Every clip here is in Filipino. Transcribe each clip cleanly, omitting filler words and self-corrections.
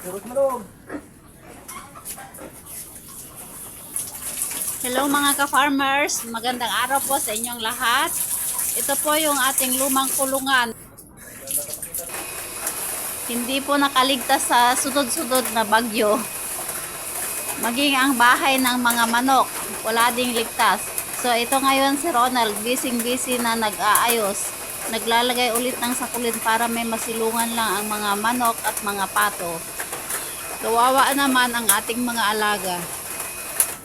Hello mga ka-farmers, magandang araw po sa inyong lahat. Ito po yung ating lumang kulungan. Hindi po nakaligtas sa sunod-sunod na bagyo. Maging ang bahay ng mga manok, wala ding ligtas. So ito ngayon si Ronald, busy na nag-aayos. Naglalagay ulit ng sakulin para may masilungan lang ang mga manok at mga pato. Kawawa naman ang ating mga alaga.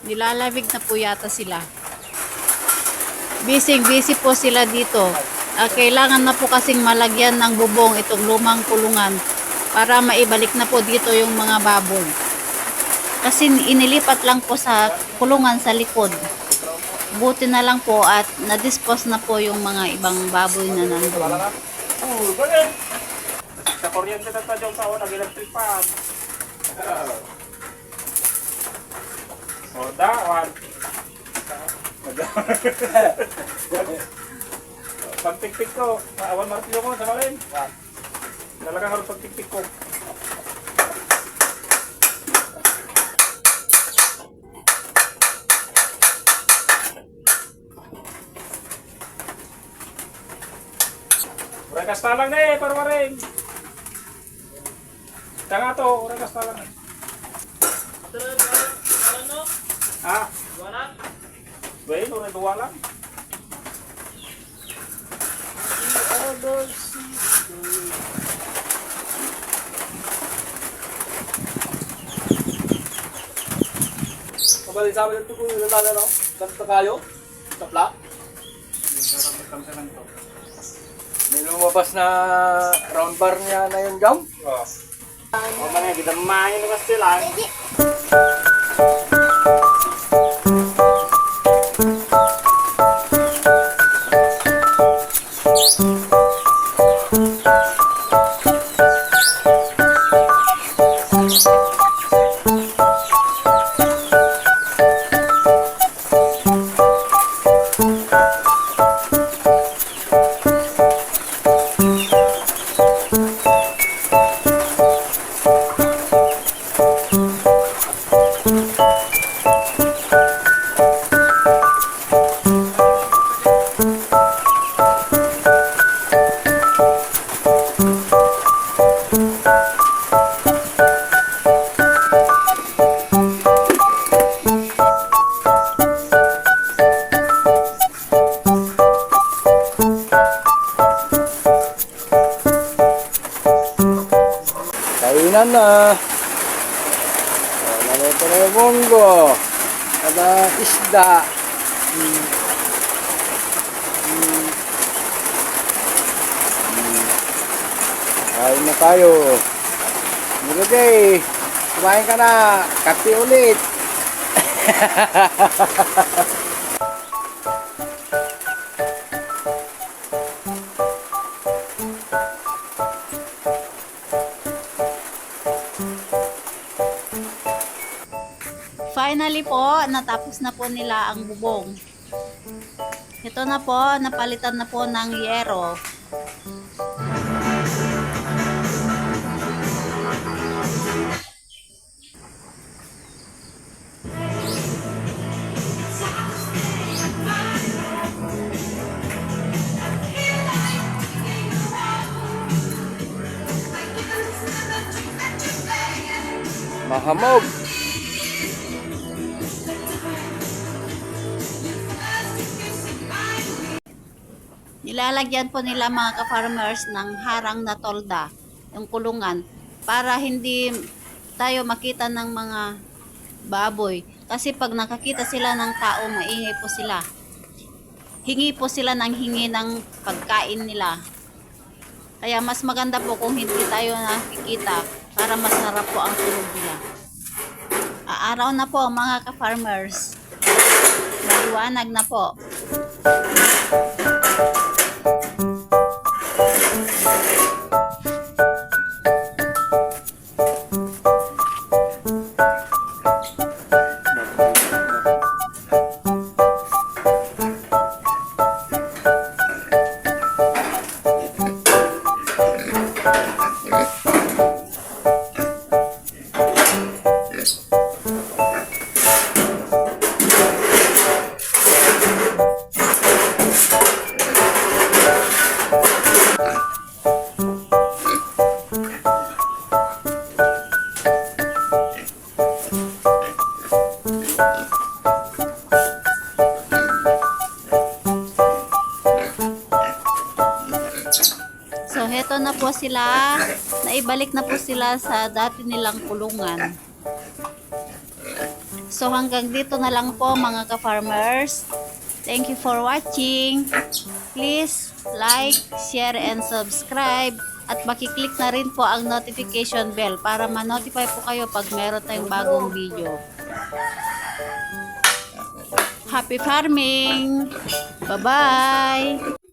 Nilalamig na po yata sila. Busy po sila dito. Kailangan na po kasing malagyan ng bubong itong lumang kulungan para maibalik na po dito yung mga baboy. Kasi inilipat lang po sa kulungan sa likod. Buti na lang po at na-dispose na po yung mga ibang baboy na nandun. Sa kuryente na tayo sa una, electric fan. O, dawan. Pagtiktik ko, awan martilyo ko sa malin. Talagang harus pagtiktik ko. Rekas talang na eh, parwaring. Tanga to, rekas talang na. Ha? Baik, orang dua lang. Kabalik sa amin ito kung ilan no? Ganto kayo? Tapla? May lumabas na round bar niya na yung jump? Oh. Oh, mana kita main dengan stilan. Kainan na. Nalito na yung munggo. Ada isda. Kain na tayo. Nilagay. Kumain ka na. Kape ulit. Finally po, natapos na po nila ang bubong. Ito na po, napalitan na po ng yero. Mahamog. Nilalagyan po nila mga ka-farmers ng harang na tolda, yung kulungan, para hindi tayo makita ng mga baboy. Kasi pag nakakita sila ng tao, maingay po sila. Hingi po sila ng hingi ng pagkain nila. Kaya mas maganda po kung hindi tayo nakikita para masarap po ang tulog nila. Araw na po mga ka-farmers. Maliwanag na po. eto na po sila, naibalik na po sila sa dati nilang kulungan. So hanggang dito na lang po mga ka-farmers. Thank you for watching. Please like, share, and subscribe. At makiklik na rin po ang notification bell para ma-notify po kayo pag meron tayong bagong video. Happy farming! Bye-bye!